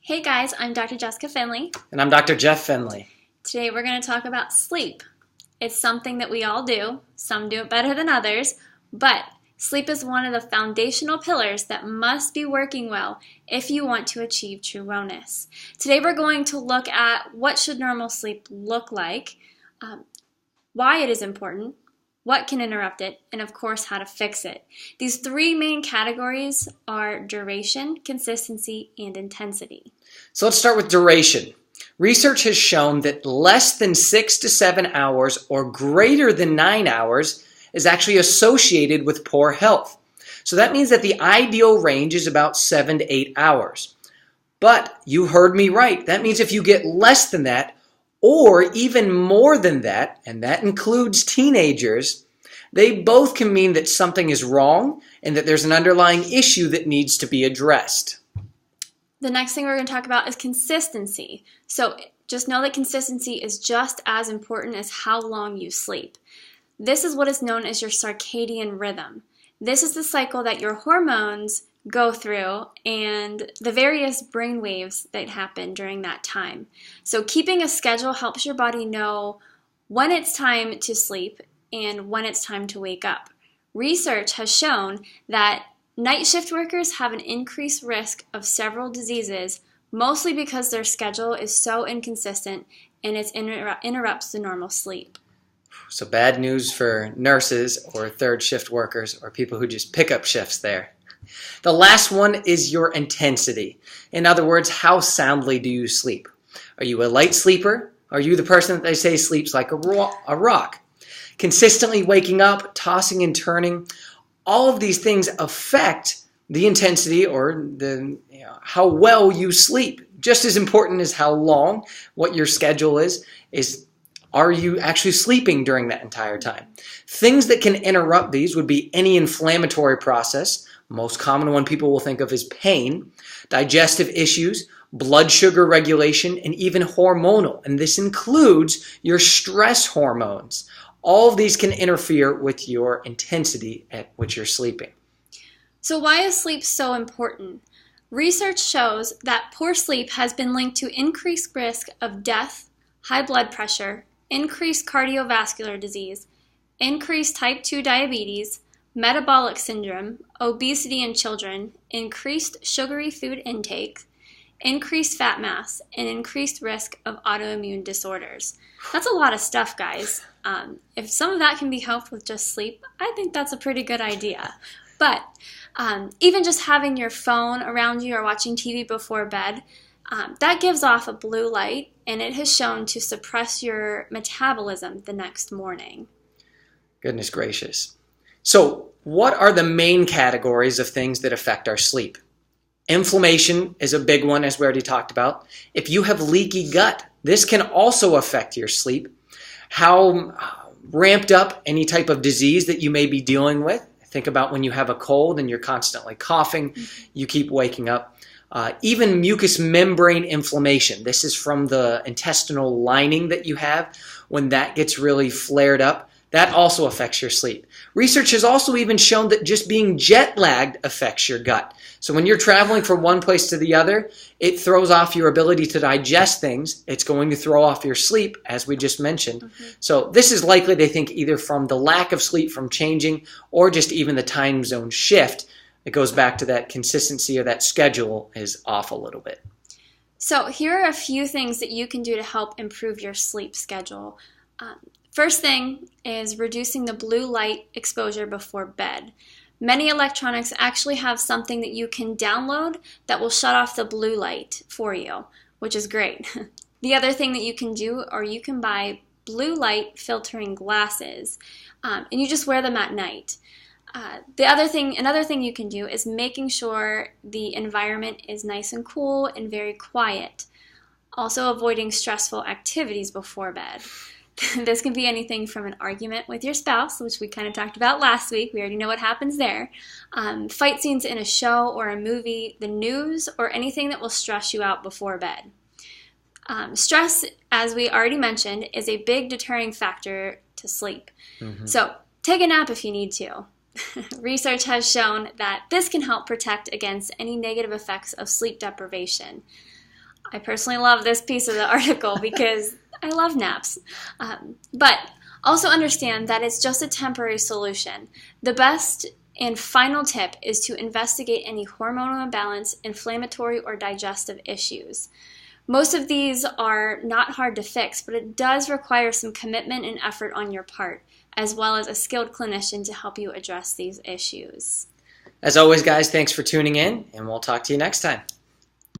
Hey guys, I'm Dr. Jessica Finley. And I'm Dr. Jeff Finley. Today we're going to talk about sleep. It's something that we all do. Some do it better than others, but sleep is one of the foundational pillars that must be working well if you want to achieve true wellness. Today we're going to look at what should normal sleep look like, why it is important, what can interrupt it, and of course how to fix it. These three main categories are duration, consistency, and intensity. So let's start with duration. Research has shown that less than 6 to 7 hours or greater than 9 hours is actually associated with poor health. So that means that the ideal range is about 7 to 8 hours. But you heard me right. That means if you get less than that, or even more than that, and that includes teenagers, they both can mean that something is wrong and that there's an underlying issue that needs to be addressed. The next thing we're going to talk about is consistency. So just know that consistency is just as important as how long you sleep. This is what is known as your circadian rhythm. This is the cycle that your hormones go through and the various brain waves that happen during that time. So keeping a schedule helps your body know when it's time to sleep and when it's time to wake up. Research has shown that night shift workers have an increased risk of several diseases, mostly because their schedule is so inconsistent and it interrupts the normal sleep. So bad news for nurses or third shift workers or people who just pick up shifts there. The last one is your intensity. In other words, how soundly do you sleep? Are you a light sleeper? Are you the person that they say sleeps like a rock? Consistently waking up, tossing and turning, all of these things affect the intensity or how well you sleep. Just as important as how long, what your schedule is are you actually sleeping during that entire time? Things that can interrupt these would be any inflammatory process. Most common one people will think of is pain, digestive issues, blood sugar regulation, and even hormonal. And this includes your stress hormones. All of these can interfere with your intensity at which you're sleeping. So why is sleep so important? Research shows that poor sleep has been linked to increased risk of death, high blood pressure, increased cardiovascular disease, increased type 2 diabetes, metabolic syndrome, obesity in children, increased sugary food intake, increased fat mass, and increased risk of autoimmune disorders. That's a lot of stuff, guys. If some of that can be helped with just sleep, I think that's a pretty good idea. But even just having your phone around you or watching TV before bed, that gives off a blue light, and it has shown to suppress your metabolism the next morning. Goodness gracious. So what are the main categories of things that affect our sleep? Inflammation is a big one, as we already talked about. If you have leaky gut, this can also affect your sleep. How ramped up any type of disease that you may be dealing with. Think about when you have a cold and you're constantly coughing, you keep waking up. Even mucous membrane inflammation. This is from the intestinal lining that you have. When that gets really flared up, that also affects your sleep. Research has also even shown that just being jet lagged affects your gut. So when you're traveling from one place to the other, it throws off your ability to digest things. It's going to throw off your sleep, as we just mentioned. So this is likely, they think, either from the lack of sleep from changing or just even the time zone shift. It goes back to that consistency or that schedule is off a little bit. So here are a few things that you can do to help improve your sleep schedule. First thing is reducing the blue light exposure before bed. Many electronics actually have something that you can download that will shut off the blue light for you, which is great. The other thing that you can do, or you can buy blue light filtering glasses, and you just wear them at night. Another thing you can do is making sure the environment is nice and cool and very quiet. Also avoiding stressful activities before bed. This can be anything from an argument with your spouse, which we kind of talked about last week. We already know what happens there. Fight scenes in a show or a movie, the news, or anything that will stress you out before bed. Stress, as we already mentioned, is a big deterring factor to sleep. So take a nap if you need to. Research has shown that this can help protect against any negative effects of sleep deprivation. I personally love this piece of the article because I love naps. But also understand that it's just a temporary solution. The best and final tip is to investigate any hormonal imbalance, inflammatory, or digestive issues. Most of these are not hard to fix, but it does require some commitment and effort on your part, as well as a skilled clinician to help you address these issues. As always, guys, thanks for tuning in, and we'll talk to you next time.